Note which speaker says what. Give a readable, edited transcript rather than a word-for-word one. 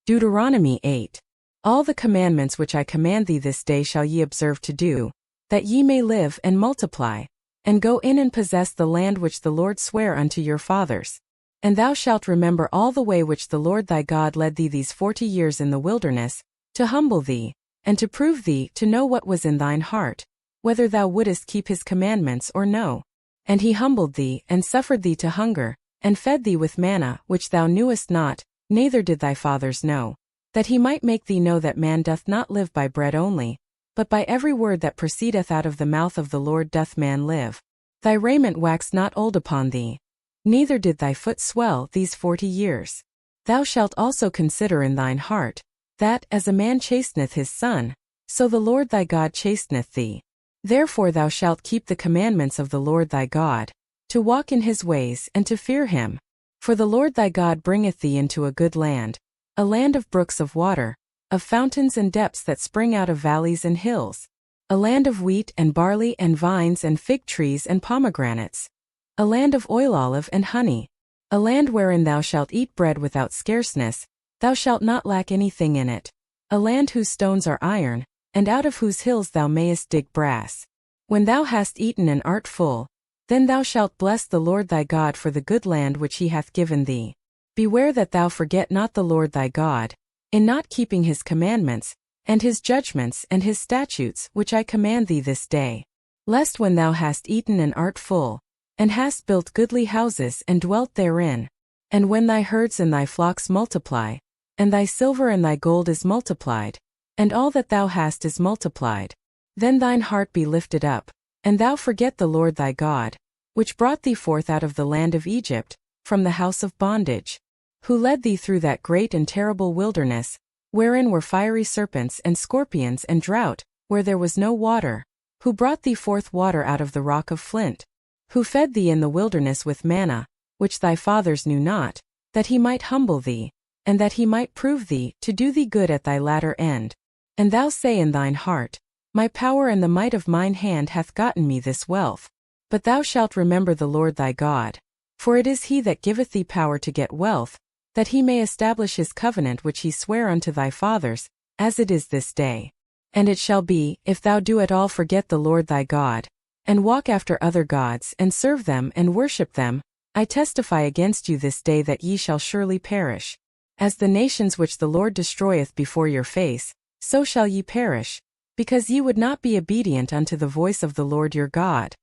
Speaker 1: Deuteronomy 8. All the commandments which I command thee this day shall ye observe to do, that ye may live and multiply, and go in and possess the land which the Lord sware unto your fathers. And thou shalt remember all the way which the Lord thy God led thee these 40 years in the wilderness, to humble thee, and to prove thee to know what was in thine heart, whether thou wouldest keep his commandments or no. And he humbled thee, and suffered thee to hunger, and fed thee with manna, which thou knewest not, neither did thy fathers know, that he might make thee know that man doth not live by bread only, but by every word that proceedeth out of the mouth of the Lord doth man live. Thy raiment waxed not old upon thee, neither did thy foot swell these 40 years. Thou shalt also consider in thine heart, that, as a man chasteneth his son, so the Lord thy God chasteneth thee. Therefore thou shalt keep the commandments of the Lord thy God, to walk in his ways and to fear him. For the Lord thy God bringeth thee into a good land, a land of brooks of water, of fountains and depths that spring out of valleys and hills, a land of wheat and barley and vines and fig trees and pomegranates, a land of oil olive and honey, a land wherein thou shalt eat bread without scarceness, thou shalt not lack anything in it, a land whose stones are iron, and out of whose hills thou mayest dig brass. When thou hast eaten and art full, then thou shalt bless the Lord thy God for the good land which he hath given thee. Beware that thou forget not the Lord thy God, in not keeping his commandments, and his judgments and his statutes which I command thee this day. Lest when thou hast eaten and art full, and hast built goodly houses and dwelt therein, and when thy herds and thy flocks multiply, and thy silver and thy gold is multiplied, and all that thou hast is multiplied, then thine heart be lifted up, and thou forget the Lord thy God, which brought thee forth out of the land of Egypt, from the house of bondage, who led thee through that great and terrible wilderness, wherein were fiery serpents and scorpions and drought, where there was no water, who brought thee forth water out of the rock of flint, who fed thee in the wilderness with manna, which thy fathers knew not, that he might humble thee, and that he might prove thee to do thee good at thy latter end. And thou say in thine heart, My power and the might of mine hand hath gotten me this wealth. But thou shalt remember the Lord thy God, for it is he that giveth thee power to get wealth, that he may establish his covenant which he sware unto thy fathers, as it is this day. And it shall be, if thou do at all forget the Lord thy God, and walk after other gods, and serve them and worship them, I testify against you this day that ye shall surely perish. As the nations which the Lord destroyeth before your face, so shall ye perish, because ye would not be obedient unto the voice of the Lord your God.